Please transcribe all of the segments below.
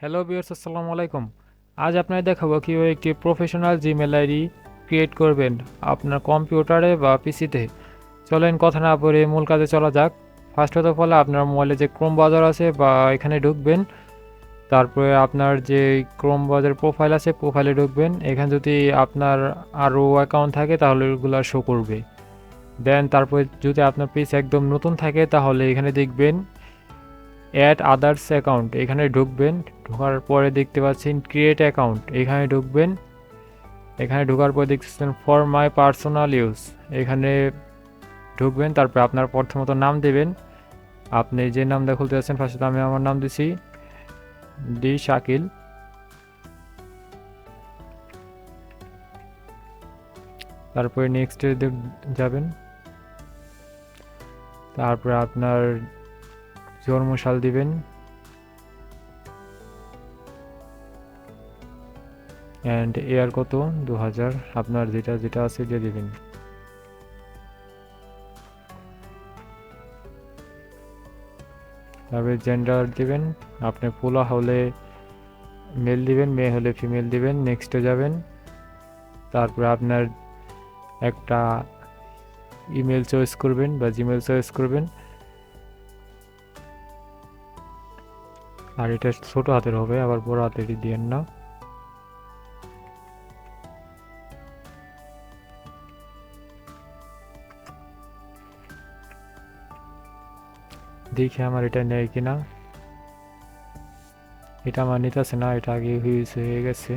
Hello viewers, আসসালামু আলাইকুম। আজ আপনাদের দেখাবো কিভাবে একটি প্রফেশনাল জিমেল আইডি ক্রিয়েট করবেন আপনার কম্পিউটারে বা পিসিতে। চলেন কথা না বলে মূল কাজে চলা যাক। ফার্স্ট অফ অল আপনার মোবাইলে যে ক্রোম ব্রাউজার আছে বা এখানে ঢুকবেন। তারপরে আপনার যে ক্রোম ব্রাউজার প্রোফাইল আছে প্রোফাইলে ঢুকবেন। এখানে যদি আপনার আরও অ্যাকাউন্ট থাকে তাহলে ওগুলো শো করবে। দেন তারপরে যদি আপনার পেজ একদম নতুন থাকে তাহলে এখানে দেখবেন অ্যাড আদার্স অ্যাকাউন্ট, এখানে ঢুকবেন। ঢোকার পরে দেখতে পাচ্ছেন ক্রিয়েট অ্যাকাউন্ট, এখানে ঢুকবেন। এখানে ঢোকার পরে দেখতেছেন ফর মাই পার্সোনাল ইউজ, এখানে ঢুকবেন। তারপরে আপনার প্রথমত নাম দেবেন। আপনি যে নামটা খুলতে যাচ্ছেন, ফার্স্টে আমি আমার নাম দিছি ডি শাকিল। তারপরে নেক্সটে যাবেন। তারপরে আপনার জন্মসাল দিবেন অ্যান্ড ইয়ার কত 2000, আপনার যেটা যেটা আছে দিয়ে দিবেন। তারপরে জেন্ডার দিবেন, আপনি পোলা হলে মেল দিবেন, মেয়ে হলে ফিমেল দিবেন। নেক্সটে যাবেন। তারপরে আপনার একটা ইমেল চয়েস করবেন বা জিমেল চয়েস করবেন। আর এটা ছোট হাতের হবে, আবার বড় হাতের দিয়েন না। দেখি আমার এটা নেয় কিনা। এটা আমার নিতেছে না, এটা আগে হয়ে গেছে।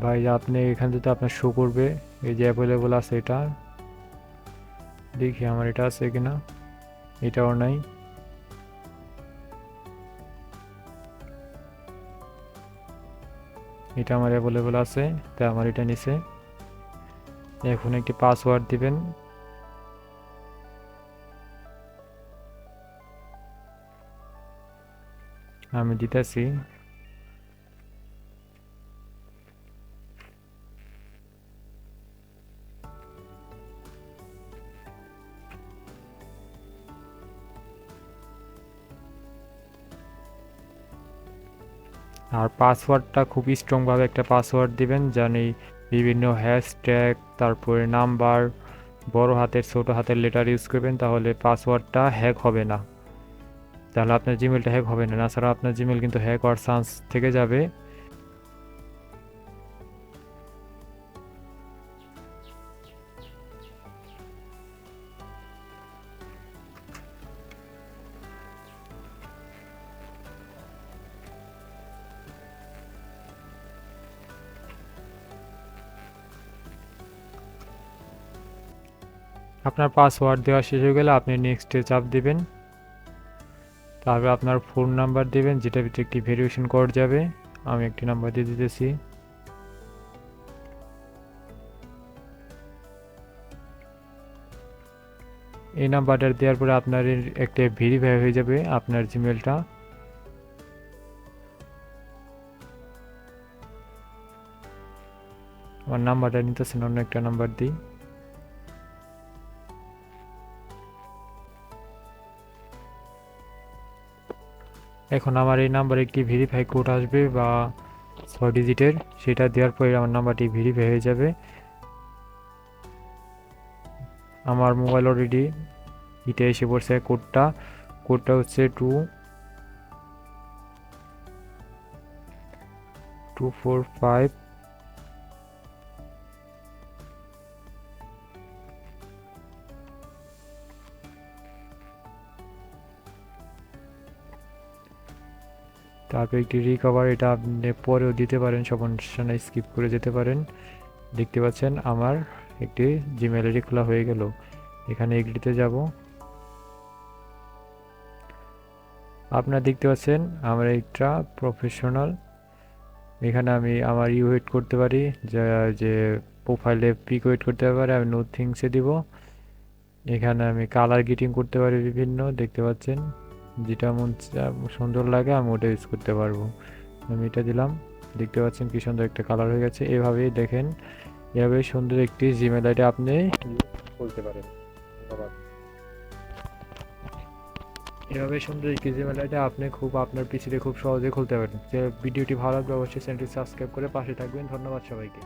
ভাই আপনি এখান থেকে আপনার শো করবে, এই যে অ্যাভেলেবল আছে এটা। দেখি আমার এটা আছে কিনা, এটাও নাই। এটা আমার অ্যাভেলেবল আছে, তাই আমার এটা নিছে। এখন একটি পাসওয়ার্ড দিবেন। আমি দিতেছি। আর পাসওয়ার্ডটা খুব স্ট্রংভাবে একটা পাসওয়ার্ড দিবেন, জানি বিভিন্ন হ্যাশট্যাগ, তারপরে নাম্বার, বড় হাতের ছোট হাতের লেটার ইউজ করবেন, তাহলে পাসওয়ার্ডটা হ্যাক হবে না। তাহলে আপনার জিমেলটা হ্যাক হবে না, তাছাড়া আপনার জিমেল কিন্তু হ্যাক হওয়ার চান্স থেকে যাবে। আপনার পাসওয়ার্ড দেওয়া শেষ হয়ে গেলে আপনি নেক্সটে চাপ দিবেন। তারপরে আপনার ফোন নাম্বার দিবেন, যেটা ভিতরে একটি ভেরিফিকেশন কোড যাবে। আমি একটি নাম্বার দিয়ে দিতেছি। এই নাম্বারটা দেওয়ার পরে আপনার একটা ভেরিফাই হয়ে যাবে আপনার জিমেলটা। আমার নাম্বারটা নিতেছেন, অন্য একটা নাম্বার দিই। এখন আমার এই নাম্বারে একটি ভেরিফাই কোড আসবে বা 6 ডিজিটের, সেটা দেওয়ার পরে আমার নাম্বারটি ভেরিফাই হয়ে যাবে। আমার মোবাইল অলরেডি এটা এসে পড়ছে কোডটা। কোডটা হচ্ছে 2245। তারপর একটি রিকভার, এটা আপনি পরেও দিতে পারেন, সমস্যা নাই, স্কিপ করে যেতে পারেন। দেখতে পাচ্ছেন আমার একটি জিমেল আইডি খোলা হয়ে গেল। এখানে এগ্রিতে যাব। আপনারা দেখতে পাচ্ছেন আমার একটা প্রফেশনাল। এখানে আমি আমার এড করতে পারি, যে প্রোফাইলে পিক এড করতে পারি, আমি নো থিংসে দিব। এখানে আমি কালার গেটিং করতে পারি বিভিন্ন, দেখতে পাচ্ছেন যেটা মন সুন্দর লাগে আমি ওটা ইউজ করতে পারবো। আমি এটা দিলাম। দেখতে পাচ্ছেন কি সুন্দর একটা কালার হয়ে গেছে। এভাবেই দেখেন, এভাবে সুন্দর একটি জিমেল আইডি আপনি বলতে পারেন। ধন্যবাদ। এভাবে সুন্দর একটি জিমেল আইডি আপনি আপনার পিসিতে খুব সহজে খুলতে পারেন। যে ভিডিওটি ভালো লাগলে অবশ্যই চ্যানেলটি সাবস্ক্রাইব করে পাশে থাকবেন। ধন্যবাদ সবাইকে।